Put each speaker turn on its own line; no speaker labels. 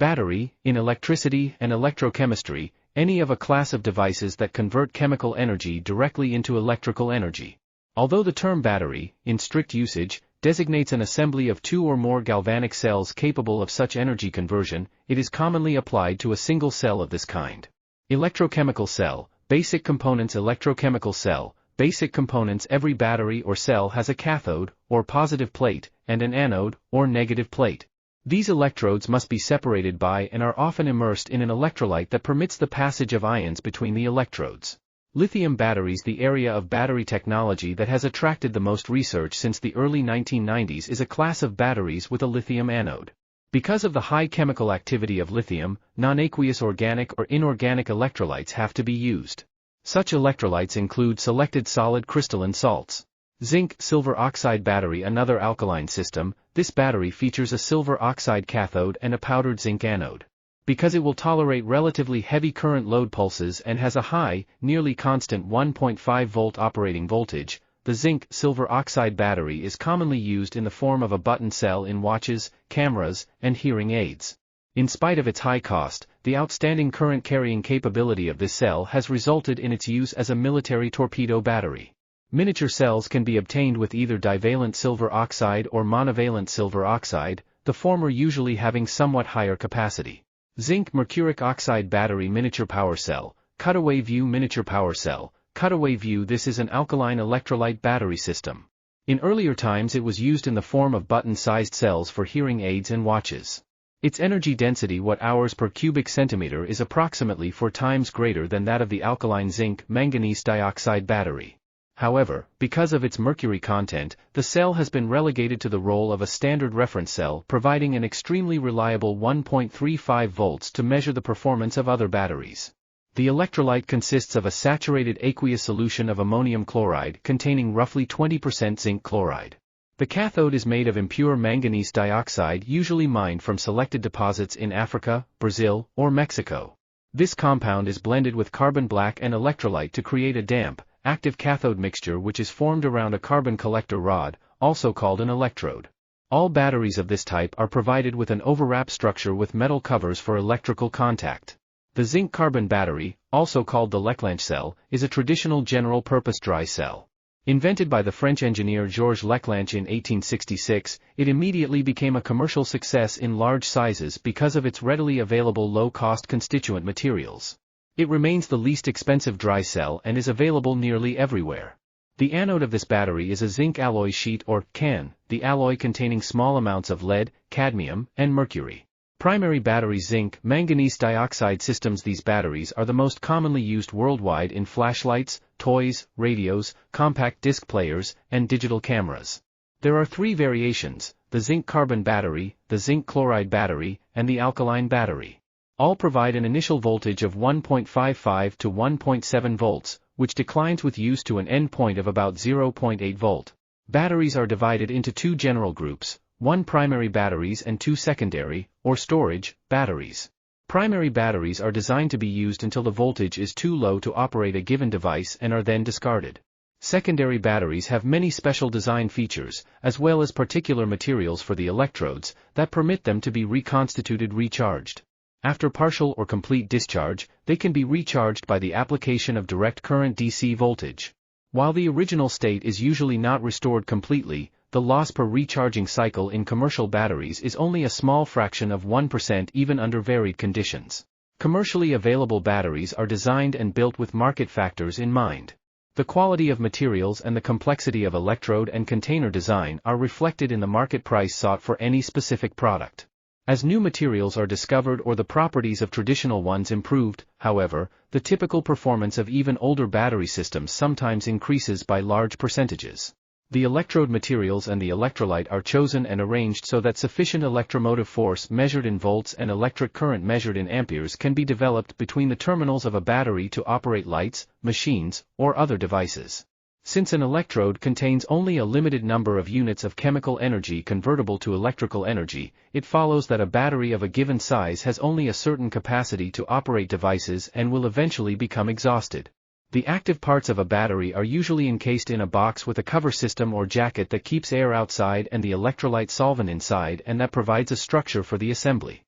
Battery, in electricity and electrochemistry, any of a class of devices that convert chemical energy directly into electrical energy. Although the term battery, in strict usage, designates an assembly of two or more galvanic cells capable of such energy conversion, it is commonly applied to a single cell of this kind. Electrochemical cell, basic components. Electrochemical cell, basic components. Every battery or cell has a cathode, or positive plate, and an anode, or negative plate. These electrodes must be separated by and are often immersed in an electrolyte that permits the passage of ions between the electrodes. Lithium batteries. The area of battery technology that has attracted the most research since the early 1990s is a class of batteries with a lithium anode. Because of the high chemical activity of lithium, non-aqueous organic or inorganic electrolytes have to be used. Such electrolytes include selected solid crystalline salts. Zinc silver oxide battery. Another alkaline system, this battery features a silver oxide cathode and a powdered zinc anode. Because it will tolerate relatively heavy current load pulses and has a high, nearly constant 1.5 volt operating voltage, the zinc silver oxide battery is commonly used in the form of a button cell in watches, cameras, and hearing aids. In spite of its high cost, the outstanding current carrying capability of this cell has resulted in its use as a military torpedo battery. Miniature cells can be obtained with either divalent silver oxide or monovalent silver oxide, the former usually having somewhat higher capacity. Zinc mercuric oxide battery. Miniature power cell, cutaway view. Miniature power cell, cutaway view. This is an alkaline electrolyte battery system. In earlier times it was used in the form of button-sized cells for hearing aids and watches. Its energy density watt-hours per cubic centimeter is approximately 4 times greater than that of the alkaline zinc manganese dioxide battery. However, because of its mercury content, the cell has been relegated to the role of a standard reference cell, providing an extremely reliable 1.35 volts to measure the performance of other batteries. The electrolyte consists of a saturated aqueous solution of ammonium chloride containing roughly 20% zinc chloride. The cathode is made of impure manganese dioxide, usually mined from selected deposits in Africa, Brazil, or Mexico. This compound is blended with carbon black and electrolyte to create a damp, active cathode mixture which is formed around a carbon collector rod, also called an electrode. All batteries of this type are provided with an overwrap structure with metal covers for electrical contact. The zinc-carbon battery, also called the Leclanche cell, is a traditional general-purpose dry cell. Invented by the French engineer Georges Leclanche in 1866, it immediately became a commercial success in large sizes because of its readily available low-cost constituent materials. It remains the least expensive dry cell and is available nearly everywhere. The anode of this battery is a zinc alloy sheet or can, the alloy containing small amounts of lead, cadmium, and mercury. Primary battery zinc manganese dioxide systems. These batteries are the most commonly used worldwide in flashlights, toys, radios, compact disc players, and digital cameras. There are 3 variations: the zinc-carbon battery, the zinc chloride battery, and the alkaline battery. All provide an initial voltage of 1.55 to 1.7 volts, which declines with use to an end point of about 0.8 volt. Batteries are divided into 2 general groups, 1 primary batteries and 2 secondary, or storage, batteries. Primary batteries are designed to be used until the voltage is too low to operate a given device and are then discarded. Secondary batteries have many special design features, as well as particular materials for the electrodes, that permit them to be reconstituted recharged. After partial or complete discharge, they can be recharged by the application of direct current DC voltage. While the original state is usually not restored completely, the loss per recharging cycle in commercial batteries is only a small fraction of 1% even under varied conditions. Commercially available batteries are designed and built with market factors in mind. The quality of materials and the complexity of electrode and container design are reflected in the market price sought for any specific product. As new materials are discovered or the properties of traditional ones improved, however, the typical performance of even older battery systems sometimes increases by large percentages. The electrode materials and the electrolyte are chosen and arranged so that sufficient electromotive force measured in volts and electric current measured in amperes can be developed between the terminals of a battery to operate lights, machines, or other devices. Since an electrode contains only a limited number of units of chemical energy convertible to electrical energy, it follows that a battery of a given size has only a certain capacity to operate devices and will eventually become exhausted. The active parts of a battery are usually encased in a box with a cover system or jacket that keeps air outside and the electrolyte solvent inside and that provides a structure for the assembly.